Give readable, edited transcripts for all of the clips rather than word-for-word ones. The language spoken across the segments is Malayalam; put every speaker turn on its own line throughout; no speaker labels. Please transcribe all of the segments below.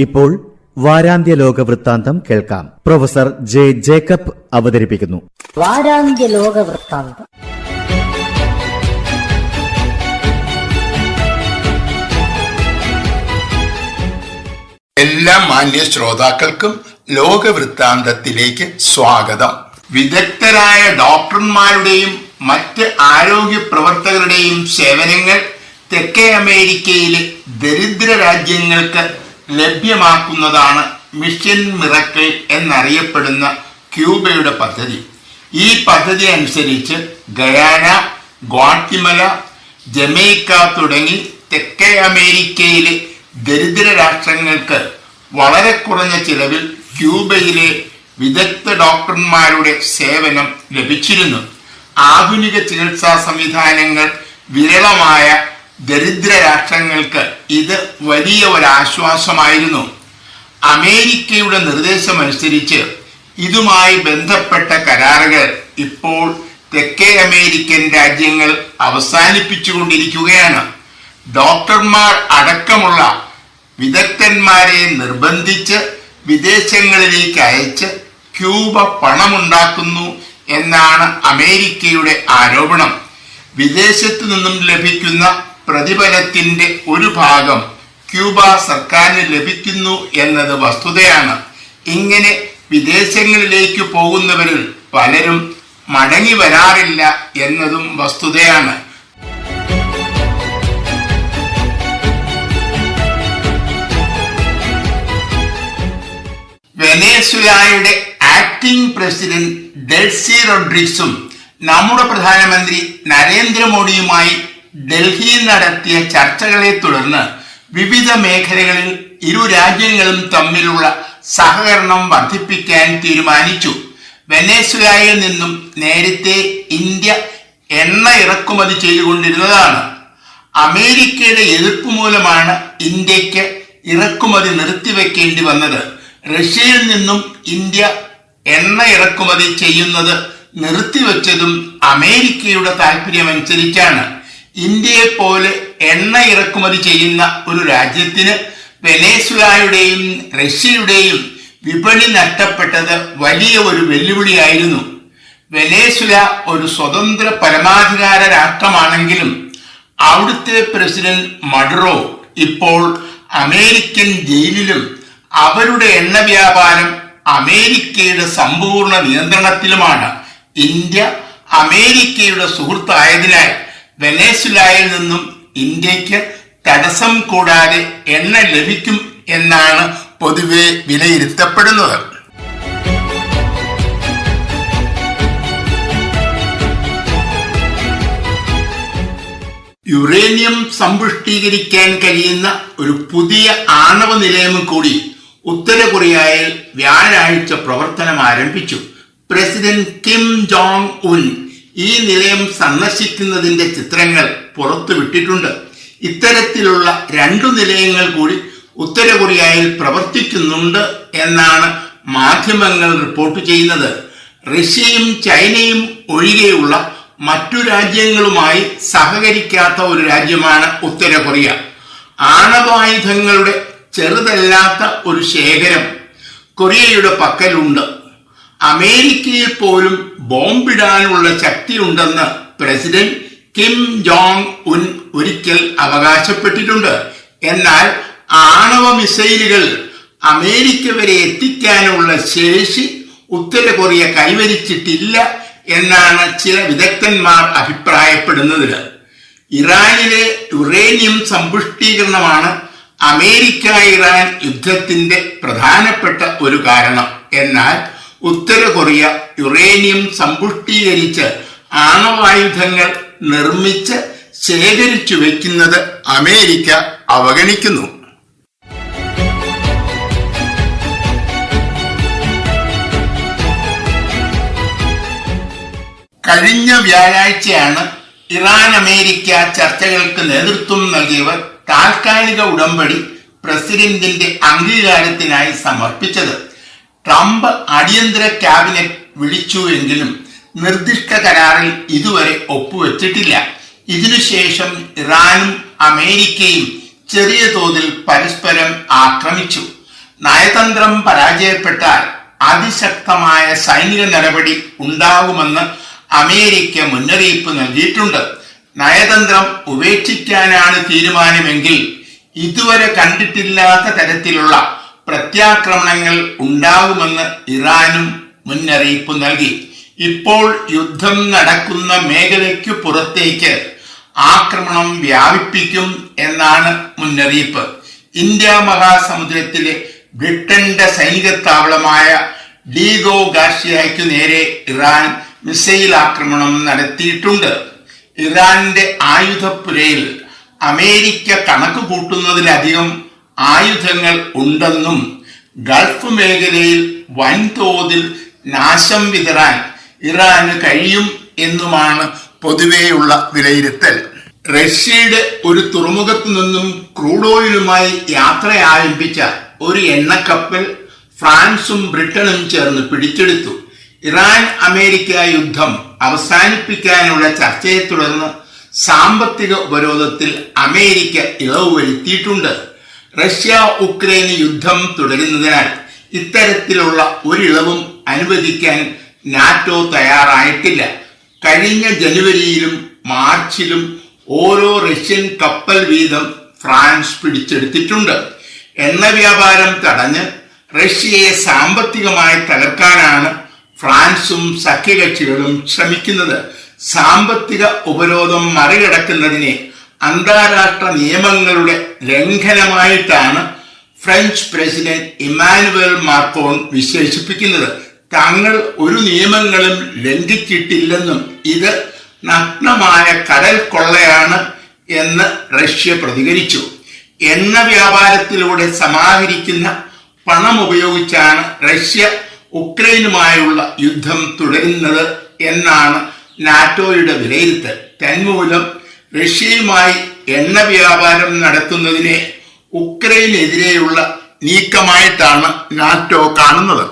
ഇപ്പോൾ വാരാന്ത്യ ലോക വൃത്താന്തം കേൾക്കാം. പ്രൊഫസർ ജെ ജേക്കബ് അവതരിപ്പിക്കുന്നു.
വാരാന്ത്യ ലോക വൃത്താന്തം.
എല്ലാ മാന്യ ശ്രോതാക്കൾക്കും ലോകവൃത്താന്തത്തിലേക്ക് സ്വാഗതം. വിദഗ്ധരായ ഡോക്ടർമാരുടെയും മറ്റ് ആരോഗ്യ പ്രവർത്തകരുടെയും സേവനങ്ങൾ തെക്കേ അമേരിക്കയിലെ ദരിദ്ര രാജ്യങ്ങൾക്ക് ലഭ്യമാക്കുന്നതാണ് മിഷൻ മിറക്കിൾ എന്നറിയപ്പെടുന്ന ക്യൂബയുടെ പദ്ധതി. ഈ പദ്ധതി അനുസരിച്ച് ഗയാന, ഗ്വാട്ടിമല, ജമൈക്ക തുടങ്ങി തെക്കേ അമേരിക്കയിലെ ദരിദ്ര രാഷ്ട്രങ്ങൾക്ക് വളരെ കുറഞ്ഞ ചിലവിൽ ക്യൂബയിലെ വിദഗ്ധ ഡോക്ടർമാരുടെ സേവനം ലഭിച്ചിരുന്നു. ആധുനിക ചികിത്സാ സംവിധാനങ്ങൾ വിരളമായ ദരിദ്ര രാഷ്ട്രങ്ങൾക്ക് ഇത് വലിയ ഒരാശ്വാസമായിരുന്നു. അമേരിക്കയുടെ നിർദ്ദേശമനുസരിച്ച് ഇതുമായി ബന്ധപ്പെട്ട കരാറുകൾ ഇപ്പോൾ തെക്കേ അമേരിക്കൻ രാജ്യങ്ങൾ അവസാനിപ്പിച്ചുകൊണ്ടിരിക്കുകയാണ്. ഡോക്ടർമാർ അടക്കമുള്ള വിദഗ്ധന്മാരെ നിർബന്ധിച്ച് വിദേശങ്ങളിലേക്ക് അയച്ച് ക്യൂബ പണമുണ്ടാക്കുന്നു എന്നാണ് അമേരിക്കയുടെ ആരോപണം. വിദേശത്തു നിന്നും ലഭിക്കുന്ന പ്രതിഫലത്തിന്റെ ഒരു ഭാഗം ക്യൂബ സർക്കാരിന് ലഭിക്കുന്നു എന്നത് വസ്തുതയാണ്. ഇങ്ങനെ വിദേശങ്ങളിലേക്ക് പോകുന്നവരിൽ പലരും മടങ്ങി വരാറില്ല എന്നതും വസ്തുതയാണ്. വെനസ്വേലയുടെ ആക്ടിംഗ് പ്രസിഡന്റ് ഡെൽസി റോഡ്രിഗ്സും നമ്മുടെ പ്രധാനമന്ത്രി നരേന്ദ്രമോദിയുമായി ഡൽഹിയിൽ നടത്തിയ ചർച്ചകളെ തുടർന്ന് വിവിധ മേഖലകളിൽ ഇരു രാജ്യങ്ങളും തമ്മിലുള്ള സഹകരണം വർദ്ധിപ്പിക്കാൻ തീരുമാനിച്ചു. വെനസ്വേലയിൽ നിന്നും നേരത്തെ ഇന്ത്യ എണ്ണ ഇറക്കുമതി ചെയ്തുകൊണ്ടിരുന്നതാണ്. അമേരിക്കയുടെ എതിർപ്പ് മൂലമാണ് ഇന്ത്യക്ക് ഇറക്കുമതി നിർത്തിവെക്കേണ്ടി വന്നത്. റഷ്യയിൽ നിന്നും ഇന്ത്യ എണ്ണ ഇറക്കുമതി ചെയ്യുന്നത് നിർത്തിവെച്ചതും അമേരിക്കയുടെ താല്പര്യമനുസരിച്ചാണ്. ഇന്ത്യയെ പോലെ എണ്ണ ഇറക്കുമതി ചെയ്യുന്ന ഒരു രാജ്യത്തിന് വെനസ്വേലയുടെയും റഷ്യയുടെയും വിപണി നഷ്ടപ്പെട്ടത് വലിയ ഒരു വെല്ലുവിളിയായിരുന്നു. വെനസ്വേല ഒരു സ്വതന്ത്ര പരമാധികാര രാഷ്ട്രമാണെങ്കിലും അവിടുത്തെ പ്രസിഡന്റ് മഡുറോ ഇപ്പോൾ അമേരിക്കൻ ജയിലിലും അവരുടെ എണ്ണ വ്യാപാരം അമേരിക്കയുടെ സമ്പൂർണ്ണ നിയന്ത്രണത്തിലുമാണ്. ഇന്ത്യ അമേരിക്കയുടെ സുഹൃത്തായതിനാൽ വെനസ്വേലയിൽ നിന്നും ഇന്ത്യക്ക് തടസ്സം കൂടാതെ എണ്ണ ലഭിക്കും എന്നാണ് പൊതുവെ വിലയിരുത്തപ്പെടുന്നത്. യുറേനിയം സമ്പുഷ്ടീകരിക്കാൻ കഴിയുന്ന ഒരു പുതിയ ആണവ നിലയം കൂടി ഉത്തര കൊറിയയിൽ വ്യാഴാഴ്ച പ്രവർത്തനം ആരംഭിച്ചു. പ്രസിഡന്റ് കിം ജോങ് ഉൻ ഈ നിലയം സന്ദർശിക്കുന്നതിന്റെ ചിത്രങ്ങൾ പുറത്തുവിട്ടിട്ടുണ്ട്. ഇത്തരത്തിലുള്ള 2 നിലയങ്ങൾ കൂടി ഉത്തര കൊറിയയിൽ പ്രവർത്തിക്കുന്നുണ്ട് എന്നാണ് മാധ്യമങ്ങൾ റിപ്പോർട്ട് ചെയ്യുന്നത്. റഷ്യയും ചൈനയും ഒഴികെയുള്ള മറ്റു രാജ്യങ്ങളുമായി സഹകരിക്കാത്ത ഒരു രാജ്യമാണ് ഉത്തര കൊറിയ. ആണവായുധങ്ങളുടെ ചെറുതല്ലാത്ത ഒരു ശേഖരം കൊറിയയുടെ പക്കലുണ്ട്. അമേരിക്കയിൽ പോലും ബോംബിടാനുള്ള ശക്തിയുണ്ടെന്ന് പ്രസിഡന്റ് കിം ജോങ് ഉൻ ഒരിക്കൽ അവകാശപ്പെട്ടിട്ടുണ്ട്. എന്നാൽ ആണവ മിസൈലുകൾ അമേരിക്ക വരെ എത്തിക്കാനുള്ള ശേഷി ഉത്തര കൊറിയ കൈവരിച്ചിട്ടില്ല എന്നാണ് ചില വിദഗ്ധന്മാർ അഭിപ്രായപ്പെടുന്നത്. ഇറാനിലെ യുറേനിയം സമ്പുഷ്ടീകരണമാണ് അമേരിക്ക ഇറാൻ യുദ്ധത്തിന്റെ പ്രധാനപ്പെട്ട ഒരു കാരണം. എന്നാൽ ഉത്തര കൊറിയ യുറേനിയം സമ്പുഷ്ടീകരിച്ച് ആണവായുധങ്ങൾ നിർമ്മിച്ച് ശേഖരിച്ചു വെക്കുന്നത് അമേരിക്ക അവഗണിക്കുന്നു. കഴിഞ്ഞ വ്യാഴാഴ്ചയാണ് ഇറാൻ അമേരിക്ക ചർച്ചകൾക്ക് നേതൃത്വം നൽകിയവർ താൽക്കാലിക ഉടമ്പടി പ്രസിഡന്റിന്റെ അംഗീകാരത്തിനായി സമർപ്പിച്ചത്. ട്രംപ് അടിയന്തര ക്യാബിനറ്റ് വിളിച്ചുവെങ്കിലും നിർദ്ദിഷ്ട കരാറിൽ ഇതുവരെ ഒപ്പുവെച്ചിട്ടില്ല. ഇതിനുശേഷം ഇറാനും അമേരിക്കയും ചെറിയ തോതിൽ പരസ്പരം ആക്രമിച്ചു. നയതന്ത്രം പരാജയപ്പെട്ടാൽ അതിശക്തമായ സൈനിക നടപടി ഉണ്ടാകുമെന്ന് അമേരിക്ക മുന്നറിയിപ്പ് നൽകിയിട്ടുണ്ട്. നയതന്ത്രം ഉപേക്ഷിക്കാനാണ് തീരുമാനമെങ്കിൽ ഇതുവരെ കണ്ടിട്ടില്ലാത്ത തരത്തിലുള്ള പ്രത്യാക്രമണങ്ങൾ ഉണ്ടാകുമെന്ന് ഇറാനും മുന്നറിയിപ്പ് നൽകി. ഇപ്പോൾ യുദ്ധം നടക്കുന്ന മേഖലയ്ക്കു പുറത്തേക്ക് ആക്രമണം വ്യാപിപ്പിക്കും എന്നാണ് മുന്നറിയിപ്പ്. ഇന്ത്യ മഹാസമുദ്രത്തിലെ ബ്രിട്ടന്റെ സൈനിക താവളമായ ഡീഗോ ഗാർഷിയയ്ക്കു നേരെ ഇറാൻ മിസൈൽ ആക്രമണം നടത്തിയിട്ടുണ്ട്. ഇറാന്റെ ആയുധപ്പുരയിൽ അമേരിക്ക കണക്ക് കൂട്ടുന്നതിലധികം ആയുധങ്ങൾ ഉണ്ടെന്നും ഗൾഫ് മേഖലയിൽ വൻതോതിൽ നാശം വിതറാൻ ഇറാന് കഴിയും എന്നുമാണ് പൊതുവെയുള്ള വിലയിരുത്തൽ. റഷ്യയുടെ ഒരു തുറമുഖത്തു നിന്നും ക്രൂഡ് ഓയിലുമായി യാത്ര ആരംഭിച്ച ഒരു എണ്ണക്കപ്പൽ ഫ്രാൻസും ബ്രിട്ടനും ചേർന്ന് പിടിച്ചെടുത്തു. ഇറാൻ അമേരിക്ക യുദ്ധം അവസാനിപ്പിക്കാനുള്ള ചർച്ചയെ തുടർന്ന് സാമ്പത്തിക ഉപരോധത്തിൽ അമേരിക്ക ഇളവ് വരുത്തിയിട്ടുണ്ട്. റഷ്യ ഉക്രൈൻ യുദ്ധം തുടരുന്നതിനാൽ ഇത്തരത്തിലുള്ള ഒരിളവും അനുവദിക്കാൻ നാറ്റോ തയ്യാറായിട്ടില്ല. കഴിഞ്ഞ ജനുവരിയിലും മാർച്ചിലും ഓരോ റഷ്യൻ കപ്പൽ വീതം ഫ്രാൻസ് പിടിച്ചെടുത്തിട്ടുണ്ട്. എണ്ണ വ്യാപാരം തടഞ്ഞ് റഷ്യയെ സാമ്പത്തികമായി തകർക്കാനാണ് ഫ്രാൻസും സഖ്യകക്ഷികളും ശ്രമിക്കുന്നത്. സാമ്പത്തിക ഉപരോധം മറികടക്കുന്നതിനെ അന്താരാഷ്ട്ര നിയമങ്ങളുടെ ലംഘനമായിട്ടാണ് ഫ്രഞ്ച് പ്രസിഡന്റ് ഇമ്മാനുവൽ മാക്രോൺ വിശേഷിപ്പിക്കുന്നത്. തങ്ങൾ ഒരു നിയമങ്ങളും ലംഘിച്ചിട്ടില്ലെന്നും ഇത് നഗ്നമായ കടൽ കൊള്ളയാണ് എന്ന് റഷ്യ പ്രതികരിച്ചു. എണ്ണ വ്യാപാരത്തിലൂടെ സമാഹരിക്കുന്ന പണം ഉപയോഗിച്ചാണ് റഷ്യ ഉക്രൈനുമായുള്ള യുദ്ധം തുടരുന്നത് എന്നാണ് നാറ്റോയുടെ വിലയിരുത്തൽ. തന്മൂലം റഷ്യയുമായി എണ്ണ വ്യാപാരം നടത്തുന്നതിനെ ഉക്രൈനെതിരെയുള്ള നീക്കമായിട്ടാണ് നാറ്റോ കാണുന്നത്.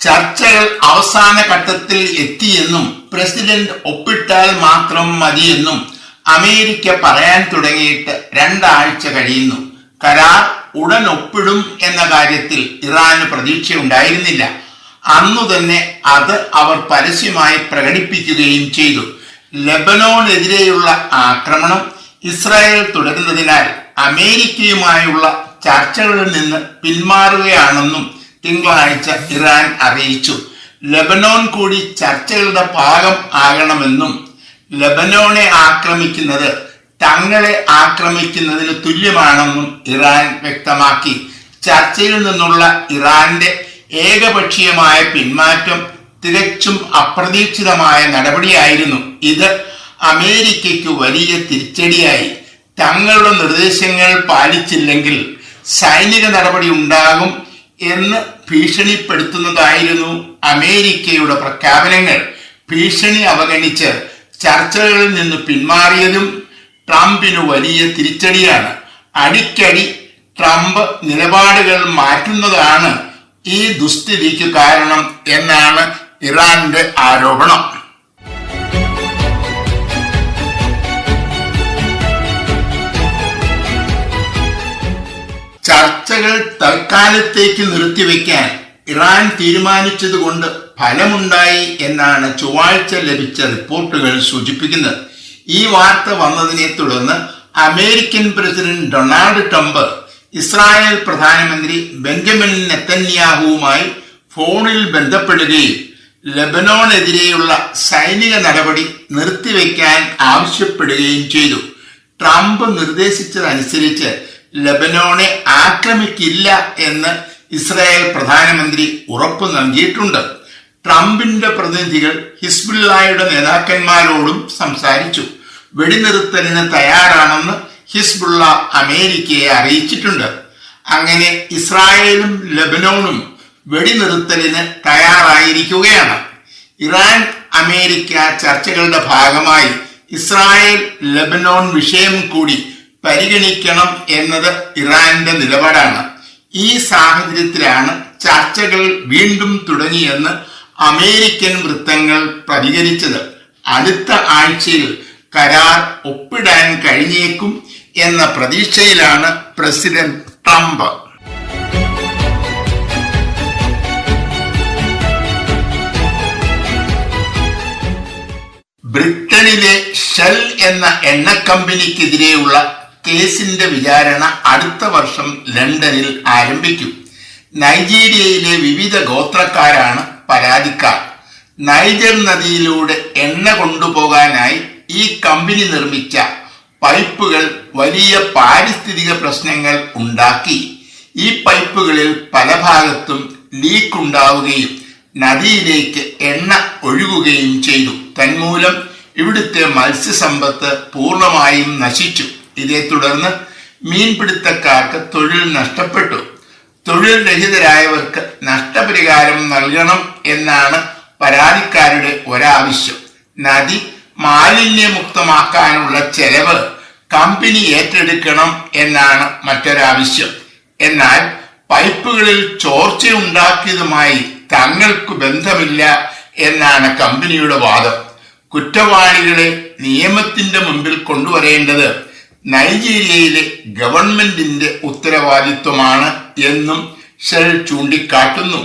ചർച്ചകൾ അവസാന ഘട്ടത്തിൽ എത്തിയെന്നും പ്രസിഡന്റ് ഒപ്പിട്ടാൽ മാത്രം മതിയെന്നും അമേരിക്ക പറയാൻ തുടങ്ങിയിട്ട് 2 ആഴ്ച കഴിയുന്നു. കരാർ ഉടൻ ഒപ്പിടും എന്ന കാര്യത്തിൽ ഇറാന് പ്രതീക്ഷയുണ്ടായിരുന്നില്ല. അന്നു തന്നെ അത് അവർ പരസ്യമായി പ്രകടിപ്പിക്കുകയും ചെയ്തു. ലെബനോനെതിരെയുള്ള ആക്രമണം ഇസ്രായേൽ തുടരുന്നതിനാൽ അമേരിക്കയുമായുള്ള ചർച്ചകളിൽ നിന്ന് പിന്മാറുകയാണെന്നും തിങ്കളാഴ്ച ഇറാൻ അറിയിച്ചു. ലെബനോൻ കൂടി ചർച്ചകളുടെ ഭാഗം ആകണമെന്നും ലെബനോനെ ആക്രമിക്കുന്നത് തങ്ങളെ ആക്രമിക്കുന്നതിന് തുല്യമാണെന്നും ഇറാൻ വ്യക്തമാക്കി. ചർച്ചയിൽ നിന്നുള്ള ഇറാന്റെ ഏകപക്ഷീയമായ പിന്മാറ്റം തികച്ചും അപ്രതീക്ഷിതമായ നടപടിയായിരുന്നു. ഇത് അമേരിക്കയ്ക്ക് വലിയ തിരിച്ചടിയായി. തങ്ങളുടെ നിർദ്ദേശങ്ങൾ പാലിച്ചില്ലെങ്കിൽ സൈനിക നടപടി ഉണ്ടാകും എന്ന് ഭീഷണിപ്പെടുത്തുന്നതായിരുന്നു അമേരിക്കയുടെ പ്രഖ്യാപനങ്ങൾ. ഭീഷണി അവഗണിച്ച് ചർച്ചകളിൽ നിന്ന് പിന്മാറിയതും ട്രംപിന് വലിയ തിരിച്ചടിയാണ്. അടിക്കടി ട്രംപ് നിലപാടുകൾ മാറ്റുന്നതാണ് ഈ ദുസ്ഥിതിക്ക് കാരണം എന്നാണ് ഇറാന്റെ ആരോപണം. ചർച്ചകൾ തൽക്കാലത്തേക്ക് നിർത്തിവെക്കാൻ ഇറാൻ തീരുമാനിച്ചതുകൊണ്ട് ഫലമുണ്ടായി എന്നാണ് ചൊവ്വാഴ്ച ലഭിച്ച റിപ്പോർട്ടുകൾ സൂചിപ്പിക്കുന്നത്. ഈ വാർത്ത വന്നതിനെ തുടർന്ന് American president Donald Trump Israel പ്രധാനമന്ത്രി ബെഞ്ചമിൻ നെതന്യാഹുവുമായി ഫോണിൽ ബന്ധപ്പെടുകയും ലെബനോനെതിരെയുള്ള സൈനിക നടപടി നിർത്തിവെക്കാൻ ആവശ്യപ്പെടുകയും ചെയ്തു. ട്രംപ് നിർദ്ദേശിച്ചതനുസരിച്ച് ലെബനോനെ ആക്രമിക്കില്ല എന്ന് ഇസ്രായേൽ പ്രധാനമന്ത്രി ഉറപ്പു നൽകിയിട്ടുണ്ട്. ട്രംപിന്റെ പ്രതിനിധികൾ ഹിസ്ബുള്ളയുടെ നേതാക്കന്മാരോടും സംസാരിച്ചു. വെടിനിർത്തലിന് തയ്യാറാണെന്ന് ഹിസ്ബുള്ള അമേരിക്കയെ അറിയിച്ചിട്ടുണ്ട്. അങ്ങനെ ഇസ്രായേലും ലെബനോണും വെടിനിർത്തലിന് തയ്യാറായിരിക്കുകയാണ്. ഇറാൻ അമേരിക്ക ചർച്ചകളുടെ ഭാഗമായി ഇസ്രായേൽ ലെബനോൺ വിഷയം കൂടി പരിഗണിക്കണം എന്നത് ഇറാന്റെ നിലപാടാണ്. ഈ സാഹചര്യത്തിലാണ് ചർച്ചകൾ വീണ്ടും തുടങ്ങിയെന്ന് അമേരിക്കൻ വൃത്തങ്ങൾ പ്രതികരിച്ചത്. അടുത്ത ആഴ്ചയിൽ കരാർ ഒപ്പിടാൻ കഴിഞ്ഞേക്കും എന്ന പ്രതീക്ഷയിലാണ് പ്രസിഡന്റ് ട്രംപ്. ബ്രിട്ടനിലെ ഷെൽ എന്ന എണ്ണ കമ്പനിക്കെതിരെയുള്ള കേസിന്റെ വിചാരണ അടുത്ത വർഷം ലണ്ടനിൽ ആരംഭിക്കും. നൈജീരിയയിലെ വിവിധ ഗോത്രക്കാരാണ് പരാതിക്കാർ. നൈജർ നദിയിലൂടെ എണ്ണ കൊണ്ടുപോകാനായി ഈ കമ്പനി നിർമ്മിച്ച പൈപ്പുകൾ വലിയ പാരിസ്ഥിതിക പ്രശ്നങ്ങൾ ഉണ്ടാക്കി. ഈ പൈപ്പുകളിൽ പല ഭാഗത്തും ലീക്ക് ഉണ്ടാവുകയും നദിയിലേക്ക് എണ്ണ ഒഴുകുകയും ചെയ്തു. തന്മൂലം ഇവിടുത്തെ മത്സ്യസമ്പത്ത് പൂർണ്ണമായും നശിച്ചു. ഇതേ തുടർന്ന് മീൻപിടുത്തക്കാർക്ക് തൊഴിൽ നഷ്ടപ്പെട്ടു. തൊഴിൽ രഹിതരായവർക്ക് നഷ്ടപരിഹാരം നൽകണം എന്നാണ് പരാതിക്കാരുടെ ഒരാവശ്യം. നദി മാലിന്യമുക്തമാക്കാനുള്ള ചെലവ് കമ്പനി ഏറ്റെടുക്കണം എന്നാണ് മറ്റൊരാവശ്യം. എന്നാൽ പൈപ്പുകളിൽ ചോർച്ചയുണ്ടാക്കിയതുമായി തങ്ങൾക്ക് ബന്ധമില്ല എന്നാണ് കമ്പനിയുടെ വാദം. കുറ്റവാളികളെ നിയമത്തിന്റെ മുമ്പിൽ കൊണ്ടുവരേണ്ടത് നൈജീരിയയിലെ ഗവൺമെന്റിന്റെ ഉത്തരവാദിത്വമാണ് എന്നും ഷെൽ ചൂണ്ടിക്കാട്ടുന്നു.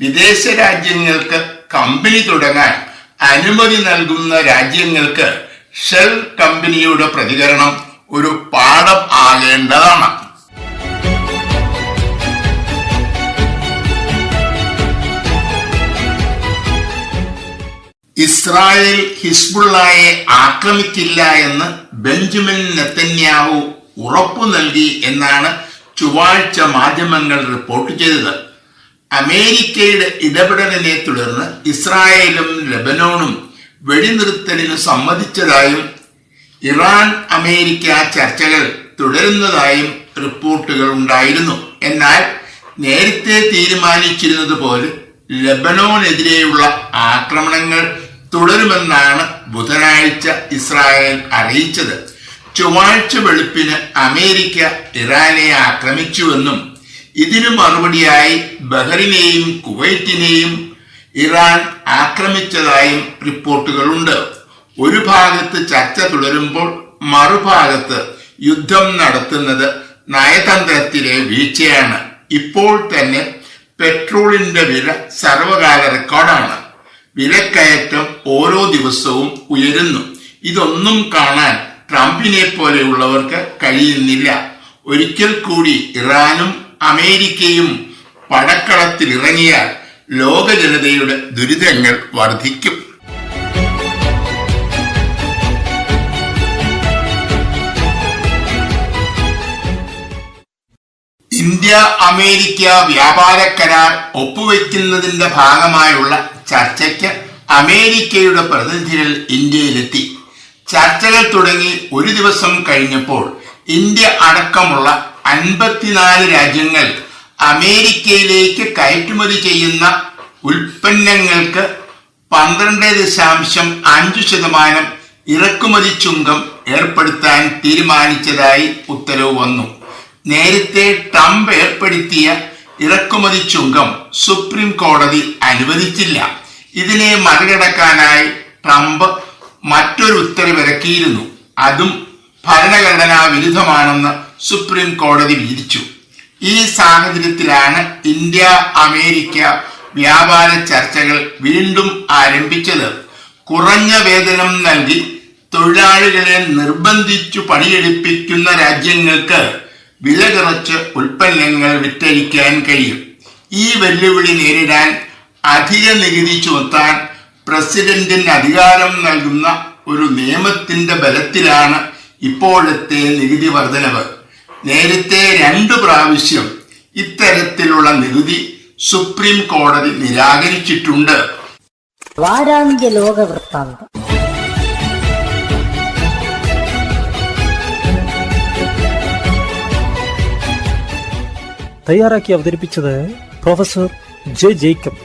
വിദേശ രാജ്യങ്ങൾക്ക് കമ്പനി തുടങ്ങാൻ അനുമതി നൽകുന്ന രാജ്യങ്ങൾക്ക് ഷെൽ കമ്പനിയുടെ പ്രതികരണം ഒരു പാഠം ആകേണ്ടതാണ്. ഇസ്രായേൽ ഹിസ്ബുള്ളയെ ആക്രമിക്കില്ല എന്ന് ബെഞ്ചമിൻ നെതന്യാഹു ഉറപ്പു നൽകി എന്നാണ് ചൊവ്വാഴ്ച മാധ്യമങ്ങൾ റിപ്പോർട്ട് ചെയ്തത്. അമേരിക്കയുടെ ഇടപെടലിനെ തുടർന്ന് ഇസ്രായേലും ലെബനോണും വെടിനിർത്തലിന് സമ്മതിച്ചതായും ഇറാൻ അമേരിക്ക ചർച്ചകൾ തുടരുന്നതായും റിപ്പോർട്ടുകൾ ഉണ്ടായിരുന്നു. എന്നാൽ നേരത്തെ തീരുമാനിച്ചിരുന്നതുപോലെ ലെബനോനെതിരെയുള്ള ആക്രമണങ്ങൾ തുടരുമെന്നാണ് ബുധനാഴ്ച ഇസ്രായേൽ അറിയിച്ചത്. ചൊവ്വാഴ്ച വെളുപ്പിന് അമേരിക്ക ഇറാനെ ആക്രമിച്ചുവെന്നും ഇതിനു മറുപടിയായി ബഹ്റിനെയും കുവൈറ്റിനെയും ഇറാൻ ആക്രമിച്ചതായും റിപ്പോർട്ടുകളുണ്ട്. ഒരു ഭാഗത്ത് ചർച്ച തുടരുമ്പോൾ മറുഭാഗത്ത് യുദ്ധം നടത്തുന്നത് നയതന്ത്രത്തിലെ വീഴ്ചയാണ്. ഇപ്പോൾ തന്നെ പെട്രോളിന്റെ വില സർവകാല റെക്കോർഡാണ്. വിലക്കയറ്റം ഓരോ ദിവസവും ഉയരുന്നു. ഇതൊന്നും കാണാൻ ട്രംപിനെ പോലെയുള്ളവർക്ക് കഴിയുന്നില്ല. ഒരിക്കൽ കൂടി ഇറാനും അമേരിക്കയും പടക്കളത്തിലിറങ്ങിയാൽ ലോക ജനതയുടെ ദുരിതങ്ങൾ വർദ്ധിക്കും. ഇന്ത്യ അമേരിക്ക വ്യാപാര കരാർ ഒപ്പുവെക്കുന്നതിന്റെ ഭാഗമായുള്ള ചർച്ചയ്ക്ക് അമേരിക്കയുടെ പ്രതിനിധികൾ ഇന്ത്യയിലെത്തി. ചർച്ചകൾ തുടങ്ങി ഒരു ദിവസം കഴിഞ്ഞപ്പോൾ ഇന്ത്യ അടക്കമുള്ള 54 രാജ്യങ്ങൾ അമേരിക്കയിലേക്ക് കയറ്റുമതി ചെയ്യുന്ന ഉൽപ്പന്നങ്ങൾക്ക് 12.5% ഇറക്കുമതി ചുങ്കം ഏർപ്പെടുത്താൻ തീരുമാനിച്ചതായി ഉത്തരവ് വന്നു. നേരത്തെ ട്രംപ് ഏർപ്പെടുത്തിയ ഇറക്കുമതി ചുങ്കം സുപ്രീം കോടതി അനുവദിച്ചില്ല. ഇതിനെ മറികടക്കാനായി ട്രംപ് മറ്റൊരു ഉത്തരവിറക്കിയിരുന്നു. അതും ഭരണഘടനാ വിരുദ്ധമാണെന്ന് സുപ്രീം കോടതി വിധിച്ചു. ഈ സാഹചര്യത്തിലാണ് ഇന്ത്യ അമേരിക്ക വ്യാപാര ചർച്ചകൾ വീണ്ടും ആരംഭിച്ചത്. കുറഞ്ഞ വേതനം നൽകി തൊഴിലാളികളെ നിർബന്ധിച്ചു പണിയെടുപ്പിക്കുന്ന രാജ്യങ്ങൾക്ക് വില കുറച്ച് ഉൽപ്പന്നങ്ങൾ വിറ്റഴിക്കാൻ കഴിയും. ഈ വെല്ലുവിളി നേരിടാൻ അധിക നികുതി ചുമത്താൻ പ്രസിഡന്റിന് അധികാരം നൽകുന്ന ഒരു നിയമത്തിന്റെ ബലത്തിലാണ് ഇപ്പോഴത്തെ നികുതി വർധനവ്. നേരത്തെ 2 പ്രാവശ്യം ഇത്തരത്തിലുള്ള നികുതി സുപ്രീം കോടതി നിരാകരിച്ചിട്ടുണ്ട്.
വാരാന്ത്യ ലോക വൃത്താന്തം.
തയ്യാറാക്കി അവതരിപ്പിച്ചത് പ്രൊഫസർ ജെ ജേക്കബ്.